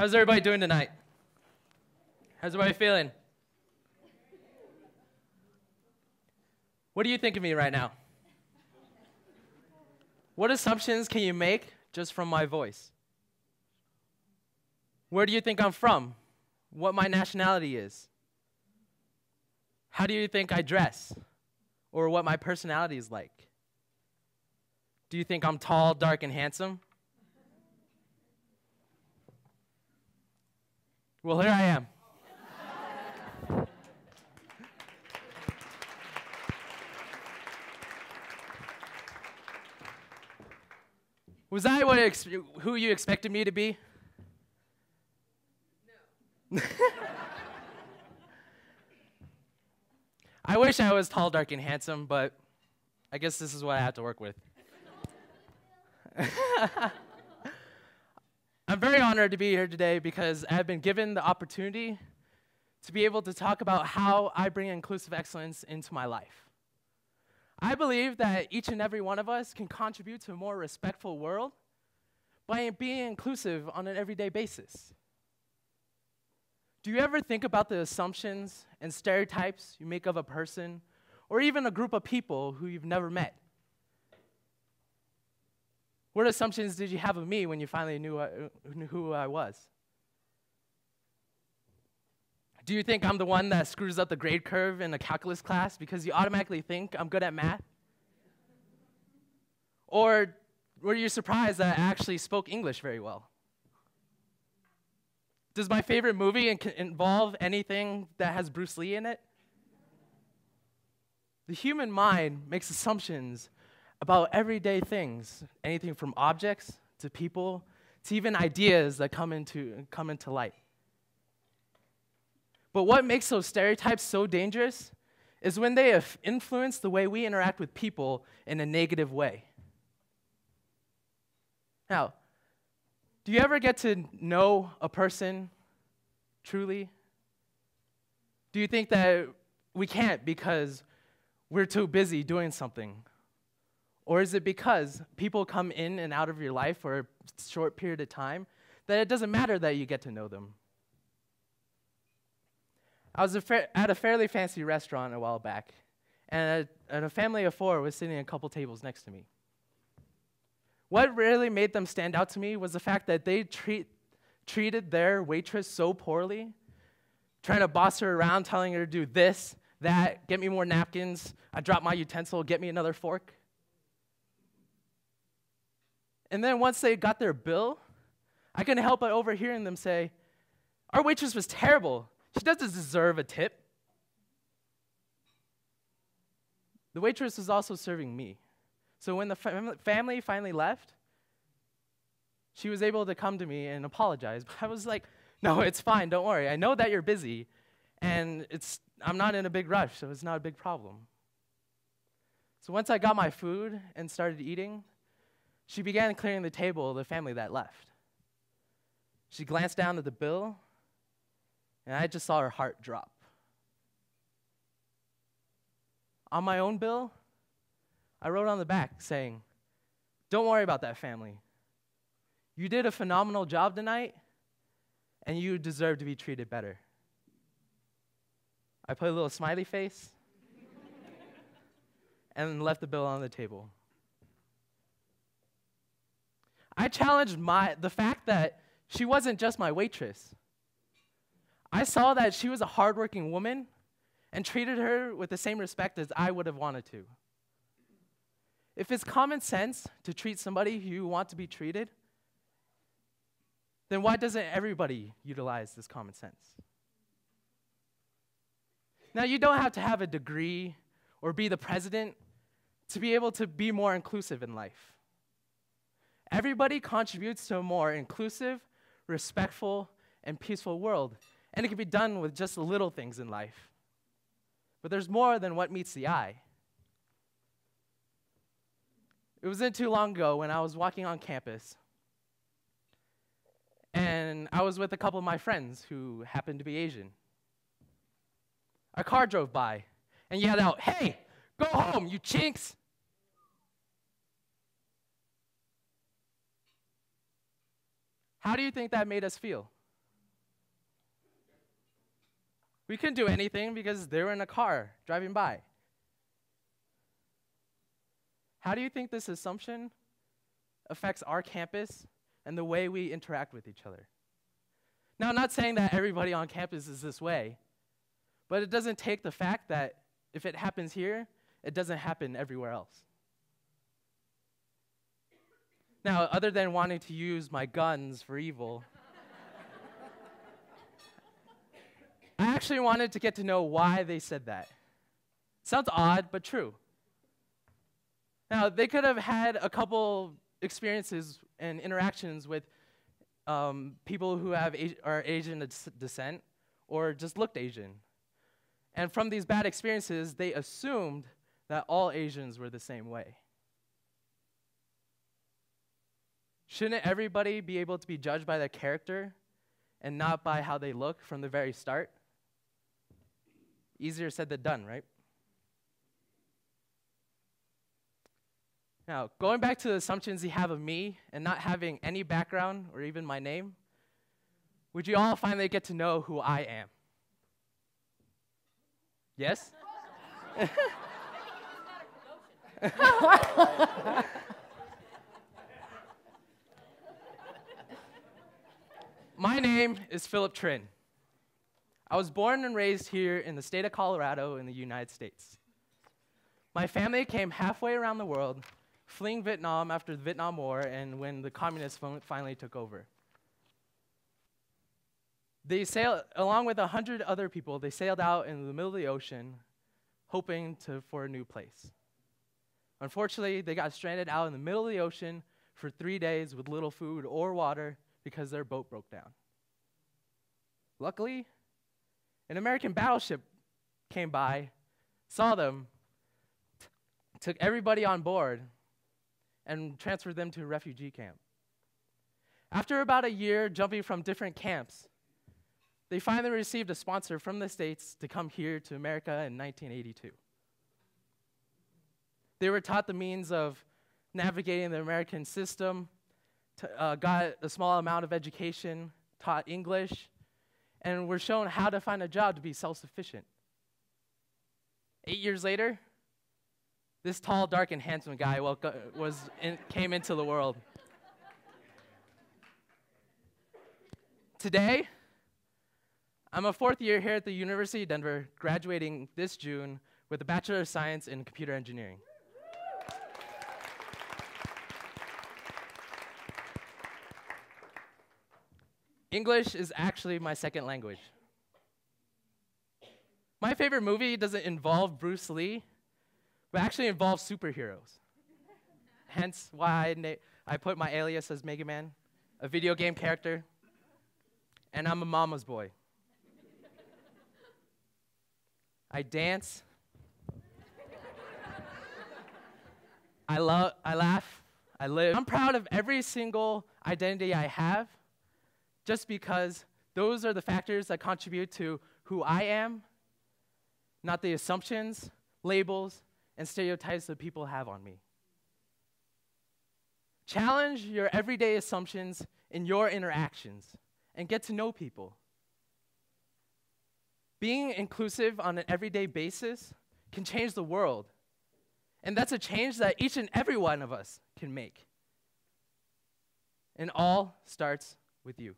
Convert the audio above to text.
How's everybody doing tonight? How's everybody feeling? What do you think of me right now? What assumptions can you make just from my voice? Where do you think I'm from? What my nationality is? How do you think I dress? Or what my personality is like? Do you think I'm tall, dark, and handsome? Well, here I am. Was I who you expected me to be? No. I wish I was tall, dark, and handsome, but I guess this is what I have to work with. I'm very honored to be here today because I've been given the opportunity to be able to talk about how I bring inclusive excellence into my life. I believe that each and every one of us can contribute to a more respectful world by being inclusive on an everyday basis. Do you ever think about the assumptions and stereotypes you make of a person or even a group of people who you've never met? What assumptions did you have of me when you finally knew who I was? Do you think I'm the one that screws up the grade curve in a calculus class because you automatically think I'm good at math? Or were you surprised that I actually spoke English very well? Does my favorite movie involve anything that has Bruce Lee in it? The human mind makes assumptions about everyday things, anything from objects to people to even ideas that come into light. But what makes those stereotypes so dangerous is when they influence the way we interact with people in a negative way. Now, do you ever get to know a person truly? Do you think that we can't because we're too busy doing something? Or is it because people come in and out of your life for a short period of time that it doesn't matter that you get to know them? I was at a fairly fancy restaurant a while back, and a family of four was sitting a couple tables next to me. What really made them stand out to me was the fact that they treated their waitress so poorly, trying to boss her around, telling her to do this, that, get me more napkins, I dropped my utensil, get me another fork. And then once they got their bill, I couldn't help but overhearing them say, "Our waitress was terrible. She doesn't deserve a tip." The waitress was also serving me. So when the family finally left, she was able to come to me and apologize. But I was like, "No, it's fine, don't worry. I know that you're busy, and I'm not in a big rush, so it's not a big problem." So once I got my food and started eating, she began clearing the table of the family that left. She glanced down at the bill, and I just saw her heart drop. On my own bill, I wrote on the back saying, "Don't worry about that family. You did a phenomenal job tonight, and you deserve to be treated better." I put a little smiley face and left the bill on the table. I challenged the fact that she wasn't just my waitress. I saw that she was a hardworking woman and treated her with the same respect as I would have wanted to. If it's common sense to treat somebody who you want to be treated, then why doesn't everybody utilize this common sense? Now, you don't have to have a degree or be the president to be able to be more inclusive in life. Everybody contributes to a more inclusive, respectful, and peaceful world, and it can be done with just the little things in life. But there's more than what meets the eye. It wasn't too long ago when I was walking on campus, and I was with a couple of my friends who happened to be Asian. A car drove by and yelled out, "Hey, go home, you chinks!" How do you think that made us feel? We couldn't do anything because they were in a car driving by. How do you think this assumption affects our campus and the way we interact with each other? Now, I'm not saying that everybody on campus is this way, but it doesn't take the fact that if it happens here, it doesn't happen everywhere else. Now, other than wanting to use my guns for evil, I actually wanted to get to know why they said that. Sounds odd, but true. Now, they could have had a couple experiences and interactions with people who are Asian descent or just looked Asian. And from these bad experiences, they assumed that all Asians were the same way. Shouldn't everybody be able to be judged by their character and not by how they look from the very start? Easier said than done, right? Now, going back to the assumptions you have of me and not having any background or even my name, would you all finally get to know who I am? Yes? My name is Philip Trinh. I was born and raised here in the state of Colorado in the United States. My family came halfway around the world, fleeing Vietnam after the Vietnam War and when the communists finally took over. They sailed, along with 100 other people, they sailed out in the middle of the ocean, hoping for a new place. Unfortunately, they got stranded out in the middle of the ocean for 3 days with little food or water because their boat broke down. Luckily, an American battleship came by, saw them, took everybody on board, and transferred them to a refugee camp. After about a year jumping from different camps, they finally received a sponsor from the States to come here to America in 1982. They were taught the means of navigating the American system, got a small amount of education, taught English, and were shown how to find a job to be self-sufficient. 8 years later, this tall, dark, and handsome guy came into the world. Today, I'm a fourth year here at the University of Denver, graduating this June with a Bachelor of Science in Computer Engineering. English is actually my second language. My favorite movie doesn't involve Bruce Lee, but actually involves superheroes. Hence why I put my alias as Mega Man, a video game character, and I'm a mama's boy. I dance. I laugh. I live. I'm proud of every single identity I have, just because those are the factors that contribute to who I am, not the assumptions, labels, and stereotypes that people have on me. Challenge your everyday assumptions in your interactions and get to know people. Being inclusive on an everyday basis can change the world, and that's a change that each and every one of us can make. And all starts with you.